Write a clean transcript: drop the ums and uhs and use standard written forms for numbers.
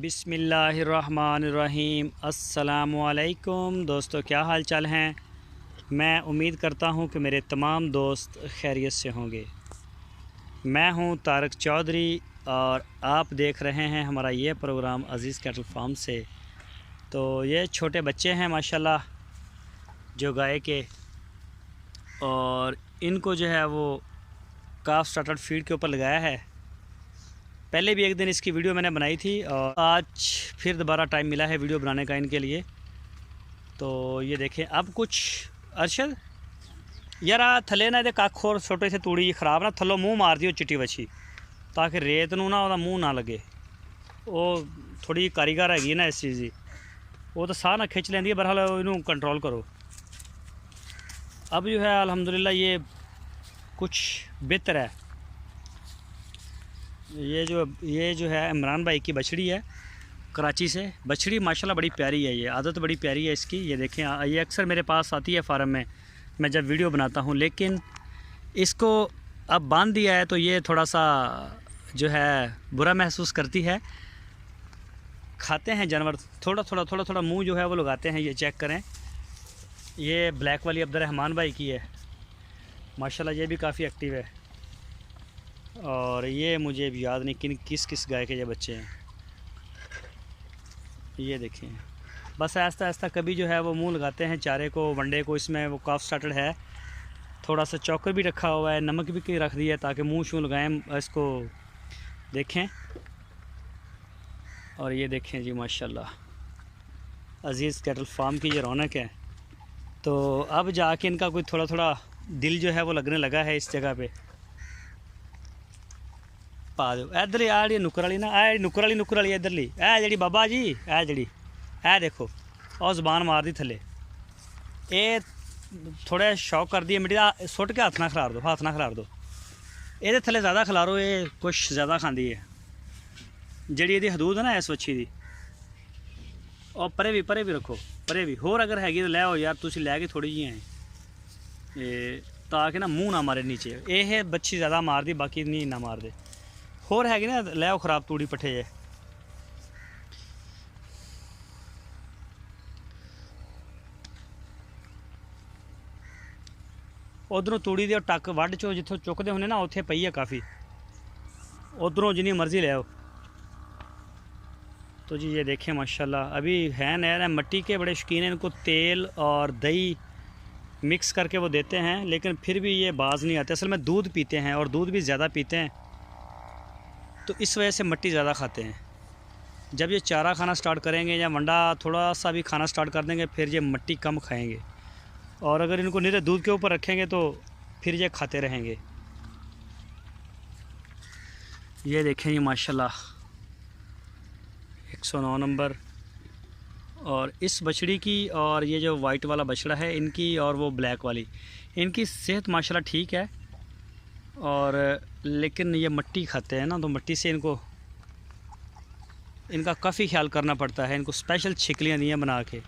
बिस्मिल्लाहिर्रहमानिर्रहीम। अस्सलामुअलैकुम दोस्तों, क्या हाल चाल हैं। मैं उम्मीद करता हूं कि मेरे तमाम दोस्त खैरियत से होंगे। मैं हूं तारक चौधरी और आप देख रहे हैं हमारा ये प्रोग्राम अज़ीज़ कैटल फार्म से। तो ये छोटे बच्चे हैं माशाल्लाह जो गाय के, और इनको जो है वो काफ स्टार्टर फीड के ऊपर लगाया है। पहले भी एक दिन इसकी वीडियो मैंने बनाई थी और आज फिर दोबारा टाइम मिला है वीडियो बनाने का इनके लिए। तो ये देखें अब कुछ अरशद यार थले ना कख और छोटे से तूड़ी खराब ना थलो मूँह मार दियो चिट्टी बछी, ताकि रेत नूं ना ਉਹਦਾ मूँह ना लगे। वो थोड़ी कारीगर हैगी ना इस चीज़ की, वो तो साह ना खिंच लेंदी है। बहरहाल इनू कंट्रोल करो। अब जो है अल्हम्दुलिल्लाह ये कुछ बेहतर है। ये जो है इमरान भाई की बछड़ी है कराची से। बछड़ी माशाल्लाह बड़ी प्यारी है, ये आदत बड़ी प्यारी है इसकी। ये देखें, ये अक्सर मेरे पास आती है फार्म में मैं जब वीडियो बनाता हूँ, लेकिन इसको अब बांध दिया है तो ये थोड़ा सा जो है बुरा महसूस करती है। खाते हैं जानवर थोड़ा थोड़ा मुंह जो है वो लगाते हैं। ये चेक करें, ये ब्लैक वाली अब्दुर्रहमान भाई की है माशाल्लाह, ये भी काफ़ी एक्टिव है। और ये मुझे भी याद नहीं किस गाय के ये बच्चे हैं। ये देखें, बस आहिस्ता आहिस्ता कभी जो है वो मुंह लगाते हैं चारे को, वनडे को। इसमें वो काफ स्टार्टर है, थोड़ा सा चौकर भी रखा हुआ है, नमक भी रख दिया ताकि मुंह शूँ लगाएं इसको। देखें, और ये देखें जी माशाल्लाह अज़ीज़ कैटल फार्म की ये रौनक है। तो अब जाके इनका कोई थोड़ा दिल जो है वो लगने लगा है इस जगह पे। पा दो इधर ही नुक्कर वाली ना, नुक्कर वाली इधर ली जी बाबा जी, जी देखो और ज़बान मार दी थले। ये थोड़ा शौक कर दिए मिट्टी सुट के हाथ ना खिलार दो। ये थले ज़्यादा खिलारो, ये कुछ ज़्यादा खाती है जी। ये हदूद है ना इस बच्ची की। और परे भी रखो, परे भी होर अगर हैगी तो लै आओ यार, तुम लैके थोड़ी जी हैं ताकि ना मुँह ना मारे नीचे। ये बच्ची ज़्यादा मार दी, बाकी नहीं ना मार दे। होर हैगी ना लै आओ खराब तूड़ी पट्ठे जे। उधरों तूड़ी दे टक वढ़ चो जिथों चुकते होने ना, उत्थे पई है काफ़ी। उधरों जिनी मर्जी ले आओ। तो जी ये देखें माशाल्लाह अभी है नया, मिट्टी के बड़े शौकीन हैं। इनको तेल और दही मिक्स करके वो देते हैं, लेकिन फिर भी ये बाज नहीं आते। असल में दूध पीते हैं और दूध भी ज़्यादा पीते हैं, तो इस वजह से मिट्टी ज़्यादा खाते हैं। जब ये चारा खाना स्टार्ट करेंगे या वंडा थोड़ा सा भी खाना स्टार्ट कर देंगे, फिर ये मिट्टी कम खाएंगे। और अगर इनको निरे दूध के ऊपर रखेंगे तो फिर ये खाते रहेंगे। ये देखें ये माशाल्लाह 109 नंबर। और इस बछड़ी की और ये जो वाइट वाला बछड़ा है इनकी, और वो ब्लैक वाली, इनकी सेहत माशाल्लाह ठीक है। और लेकिन ये मिट्टी खाते हैं ना, तो मिट्टी से इनका काफ़ी ख्याल करना पड़ता है। इनको स्पेशल छिकलियाँ दी हैं बना के।